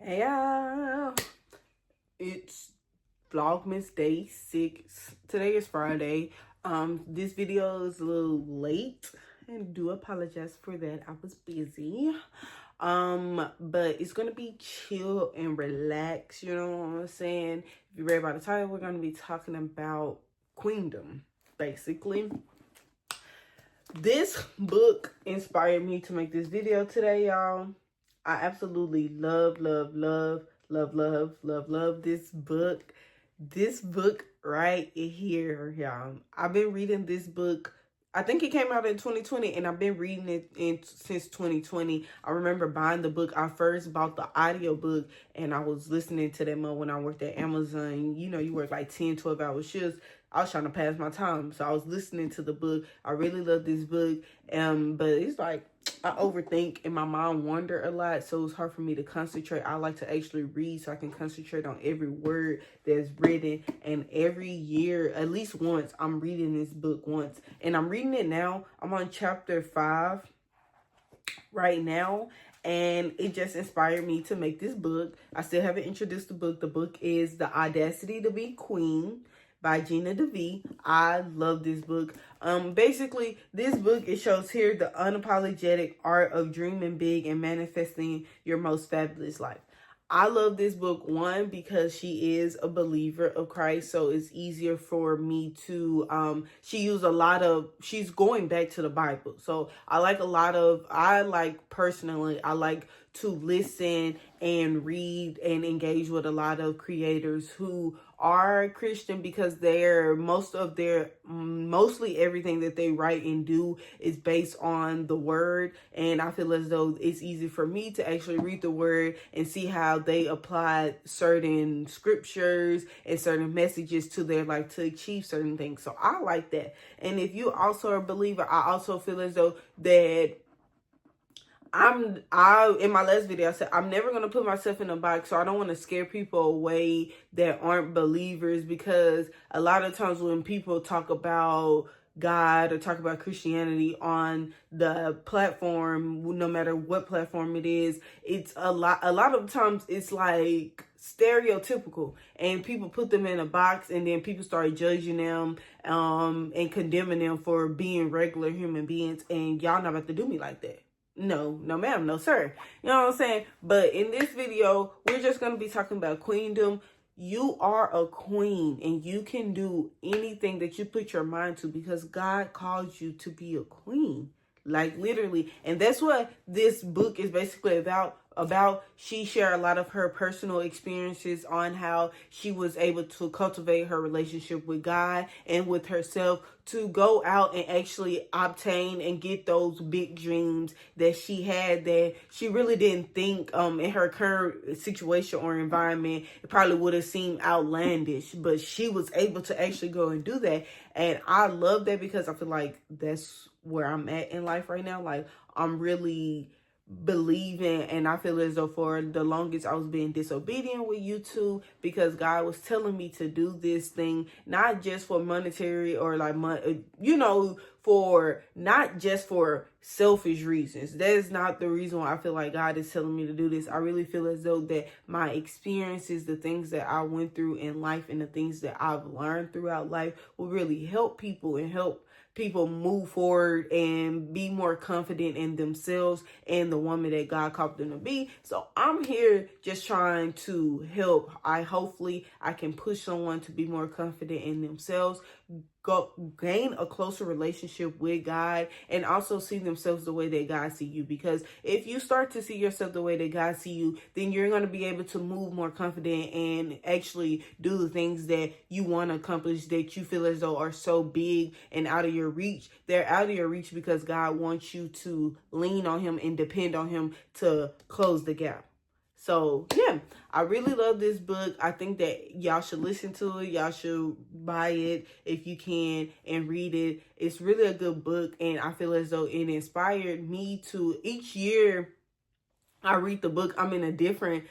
Hey y'all, it's vlogmas day 6. Today is Friday. This video is a little late and do apologize for that. I was busy. But it's gonna be chill and relaxed, you know what I'm saying? If you read by the title, we're gonna be talking about queendom, basically. This book inspired me to make this video today, y'all. I absolutely love this book. This book right here, y'all. I've been reading this book. I think it came out in 2020, and I've been reading it since 2020. I remember buying the book. I first bought the audiobook, and I was listening to them when I worked at Amazon. You know, you work like 10, 12-hour shifts. I was trying to pass my time, so I was listening to the book. I really love this book, but it's like I overthink and my mind wander a lot, so it's hard for me to concentrate. I like to actually read so I can concentrate on every word that's written. And every year, at least once, I'm reading this book once, and I'm reading it now. I'm on chapter 5 right now, and it just inspired me to make this book. I still haven't introduced the book. The book is The Audacity to Be Queen by Gina DeVee. I love this book. Basically, this book, it shows here the unapologetic art of dreaming big and manifesting your most fabulous life. I love this book, one, because she is a believer of Christ, so it's easier for me to, she's going back to the Bible. So I like to listen and read and engage with a lot of creators who are Christian, because mostly everything that they write and do is based on the word. And I feel as though it's easy for me to actually read the word and see how they apply certain scriptures and certain messages to their life to achieve certain things. So I like that. And if you also are a believer, I also feel as though that in my last video, I said I'm never going to put myself in a box, so I don't want to scare people away that aren't believers, because a lot of times when people talk about God or talk about Christianity on the platform, no matter what platform it is, it's a lot of times it's like stereotypical, and people put them in a box, and then people start judging them and condemning them for being regular human beings. And y'all not about to do me like that. No ma'am, no sir. You know what I'm saying? But in this video, we're just going to be talking about queendom. You are a queen, and you can do anything that you put your mind to, because God called you to be a queen. Like, literally. And that's what this book is basically about. She shared a lot of her personal experiences on how she was able to cultivate her relationship with God and with herself, to go out and actually obtain and get those big dreams that she had, that she really didn't think in her current situation or environment, it probably would have seemed outlandish, but she was able to actually go and do that. And I love that, because I feel like that's where I'm at in life right now. Like, I'm really believing, and I feel as though for the longest I was being disobedient with YouTube, because God was telling me to do this thing, not just for monetary or like for not just for selfish reasons. That is not the reason why I feel like God is telling me to do this. I really feel as though that my experiences, the things that I went through in life, and the things that I've learned throughout life will really help people and help people move forward and be more confident in themselves and the woman that God called them to be. So I'm here just trying to help. Hopefully I can push someone to be more confident in themselves, gain a closer relationship with God, and also see themselves the way that God see you. Because if you start to see yourself the way that God see you, then you're going to be able to move more confident and actually do the things that you want to accomplish, that you feel as though are so big and out of your reach. They're out of your reach because God wants you to lean on him and depend on him to close the gap. So yeah, I really love this book. I think that y'all should listen to it. Y'all should buy it if you can and read it. It's really a good book, and I feel as though it inspired me to, each year I read the book, I'm in a different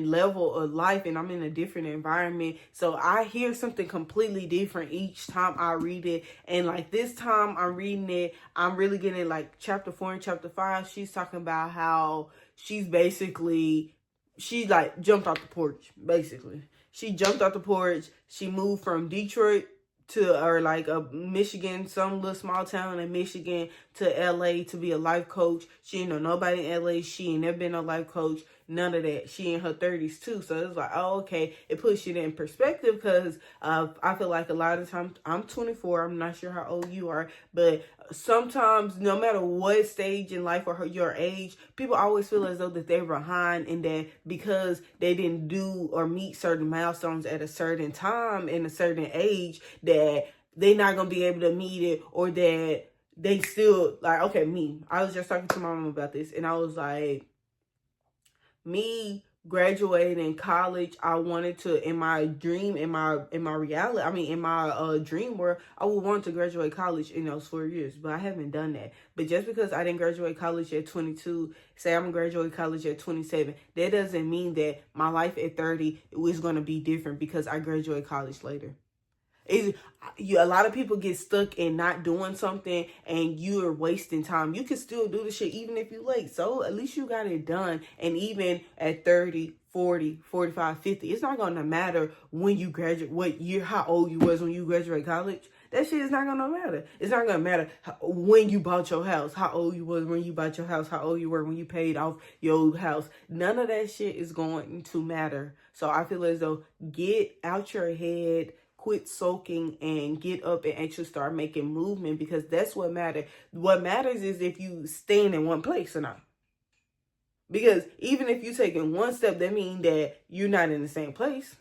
level of life, and I'm in a different environment. So I hear something completely different each time I read it. And like this time I'm reading it, I'm really getting like chapter 4 and chapter 5. She's talking about how she's basically she like jumped off the porch, basically. She jumped off the porch. She moved from Detroit to, or like a Michigan, some little small town in Michigan, to LA to be a life coach. She ain't know nobody in LA. She ain't never been a life coach. None of that. She in her 30s too. So it's like, oh, okay. It puts you in perspective because I feel like a lot of times, I'm 24. I'm not sure how old you are, but sometimes no matter what stage in life or your age, people always feel as though that they're behind, and that because they didn't do or meet certain milestones at a certain time in a certain age, that they're not going to be able to meet it, or that they still like, okay, me. I was just talking to my mom about this, and I was like, me graduating in college, I wanted to, in my dream, in my reality, I mean in my dream world, I would want to graduate college in those 4 years, but I haven't done that. But just because I didn't graduate college at 22, say I'm gonna graduate college at 27, that doesn't mean that my life at 30 is going to be different because I graduate college later. A lot of people get stuck in not doing something, and you're wasting time. You can still do the shit even if you're late. So at least you got it done. And even at 30, 40, 45, 50, it's not going to matter when you graduate, what year, how old you was when you graduate college. That shit is not going to matter. It's not going to matter when you bought your house, how old you was when you bought your house, how old you were when you paid off your old house. None of that shit is going to matter. So I feel as though, get out your head, quit soaking, and get up and actually start making movement, because that's what matters. What matters is if you stand in one place or not. Because even if you taking one step, that means that you're not in the same place.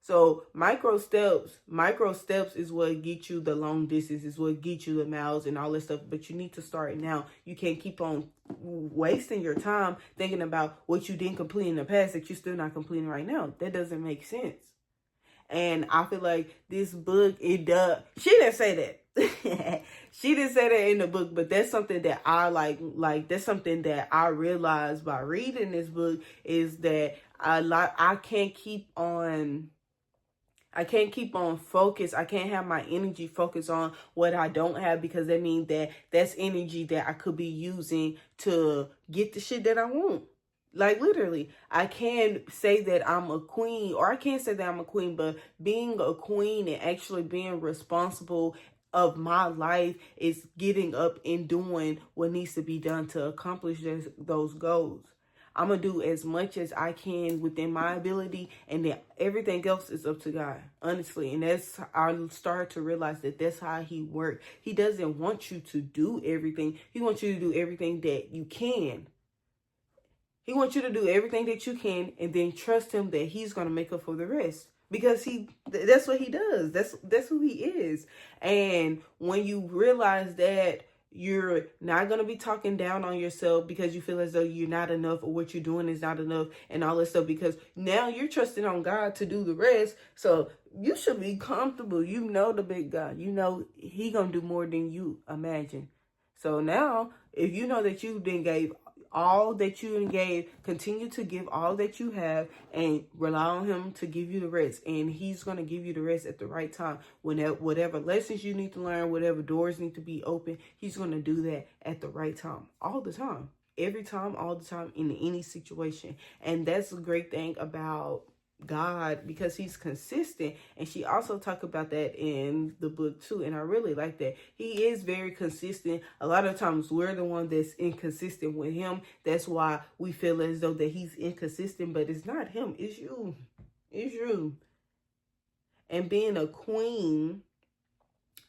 So micro steps is what get you the long distance, is what get you the miles and all this stuff. But you need to start now. You can't keep on wasting your time thinking about what you didn't complete in the past that you're still not completing right now. That doesn't make sense. And I feel like this book, it does. She didn't say that. She didn't say that in the book, but that's something that I like that's something that I realized by reading this book, is that I can't keep on focus. I can't have my energy focused on what I don't have, because that means that that's energy that I could be using to get the shit that I want. Like literally, I can say that I'm a queen, or I can't say that I'm a queen, but being a queen and actually being responsible of my life is getting up and doing what needs to be done to accomplish those goals. I'm going to do as much as I can within my ability, and then everything else is up to God, honestly. And I started to realize that that's how He works. He doesn't want you to do everything. He wants you to do everything that you can. He wants you to do everything that you can, and then trust Him that He's going to make up for the rest. Because that's what He does. That's who He is. And when you realize that, you're not going to be talking down on yourself because you feel as though you're not enough, or what you're doing is not enough, and all this stuff, because now you're trusting on God to do the rest. So you should be comfortable. You know the big God. You know He going to do more than you imagine. So now, if you know that you then gave all that you gave, continue to give all that you have, and rely on Him to give you the rest. And He's going to give you the rest at the right time. Whatever lessons you need to learn, whatever doors need to be open, He's going to do that at the right time, all the time, every time, all the time, in any situation. And that's a great thing about God, because He's consistent. And she also talked about that in the book too, and I really like that. He is very consistent. A lot of times we're the one that's inconsistent with Him. That's why we feel as though that He's inconsistent, but it's not Him, it's you. It's you. And being a queen,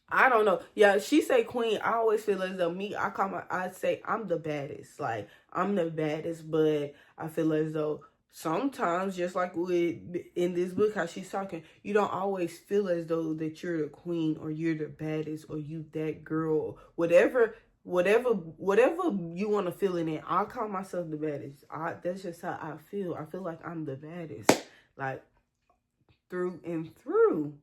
I don't know. Yeah, she say queen. I always feel as though I say I'm the baddest. Like, I'm the baddest, but I feel as though sometimes, just like in this book, how she's talking, you don't always feel as though that you're the queen, or you're the baddest, or you that girl, whatever you want to feel in it. I call myself the baddest. That's just how I feel. I feel like I'm the baddest, like through and through.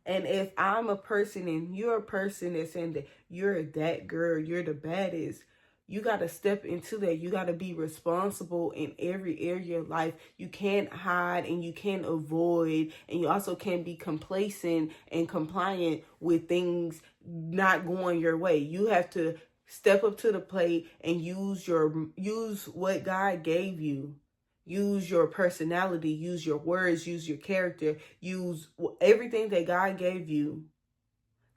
And if I'm a person and you're a person that's saying that you're that girl, you're the baddest, you got to step into that. You got to be responsible in every area of life. You can't hide, and you can't avoid, and you also can't be complacent and compliant with things not going your way. You have to step up to the plate and use what God gave you. Use your personality, use your words, use your character, use everything that God gave you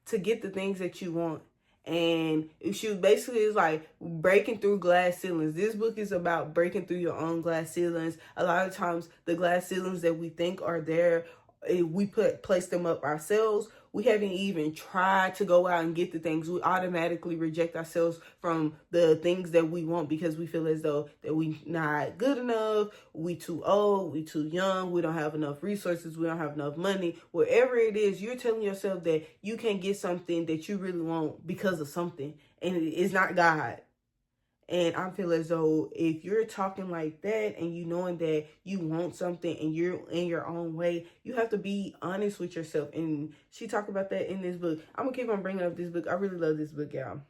to get the things that you want. And she basically is like breaking through glass ceilings. This book is about breaking through your own glass ceilings. A lot of times the glass ceilings that we think are there, we place them up ourselves. We haven't even tried to go out and get the things. We automatically reject ourselves from the things that we want because we feel as though that we not good enough, we too old, we too young, we don't have enough resources, we don't have enough money. Whatever it is, you're telling yourself that you can't get something that you really want because of something, and it's not God. And I feel as though if you're talking like that and you knowing that you want something and you're in your own way, you have to be honest with yourself. And she talked about that in this book. I'm going to keep on bringing up this book. I really love this book, y'all.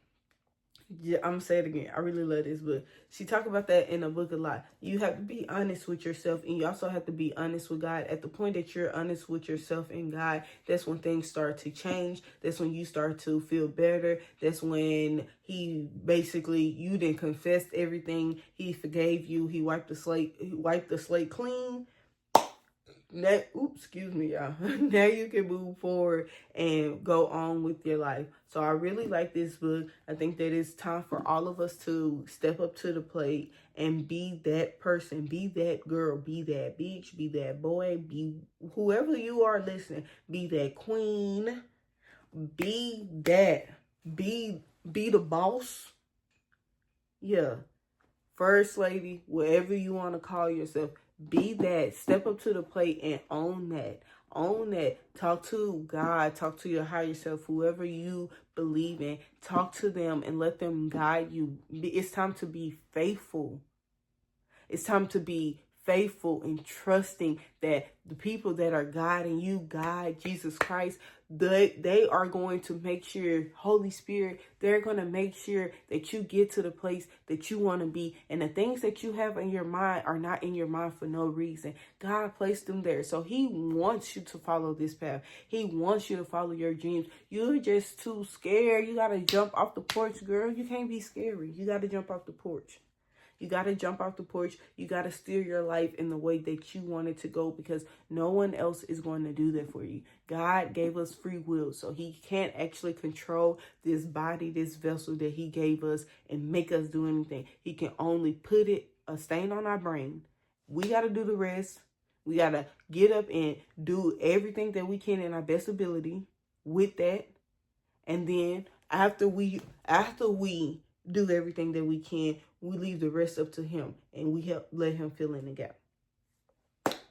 Yeah, I'm going to say it again. I really love this book. She talked about that in the book a lot. You have to be honest with yourself, and you also have to be honest with God. At the point that you're honest with yourself and God, that's when things start to change. That's when you start to feel better. That's when he basically, you didn't confess everything. He forgave you. He wiped the slate clean. Now, excuse me, y'all. Now you can move forward and go on with your life. So I really like this book. I think that it's time for all of us to step up to the plate and be that person, be that girl, be that bitch, be that boy, be whoever you are listening, be that queen, be that, be the boss. Yeah. First lady, whatever you want to call yourself, be that. Step up to the plate and own that. Own that. Talk to God. Talk to your higher self, whoever you believe in. Talk to them and let them guide you. It's time to be faithful. It's time to be faithful and trusting that the people that are guiding you, God, Jesus Christ, they are going to make sure, Holy Spirit, they're going to make sure that you get to the place that you want to be. And the things that you have in your mind are not in your mind for no reason. God placed them there. So he wants you to follow this path. He wants you to follow your dreams. You're just too scared. You got to jump off the porch, girl. You can't be scary. You got to jump off the porch. You got to jump off the porch. You got to steer your life in the way that you want it to go, because no one else is going to do that for you. God gave us free will, so he can't actually control this body, this vessel that he gave us and make us do anything. He can only put a stain on our brain. We got to do the rest. We got to get up and do everything that we can in our best ability with that. And then after we do everything that we can, we leave the rest up to him and we let him fill in the gap.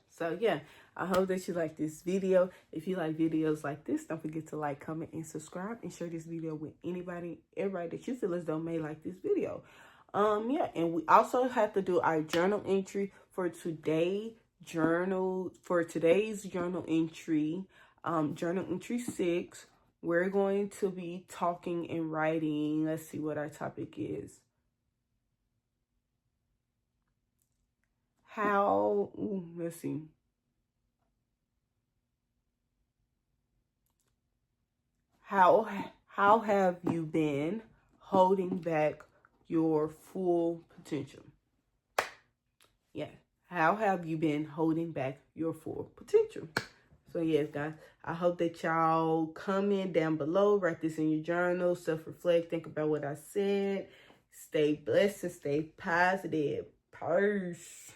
So yeah, I hope that you like this video. If you like videos like this, don't forget to like, comment, and subscribe, and share this video with everybody that you feel as though may like this video. Yeah, and we also have to do our journal entry for today's journal entry, journal entry 6. We're going to be talking and writing. Let's see what our topic is. Let's see. How have you been holding back your full potential? Yeah. How have you been holding back your full potential? So yes, guys, I hope that y'all comment down below, write this in your journal, self-reflect, think about what I said. Stay blessed and stay positive. Peace.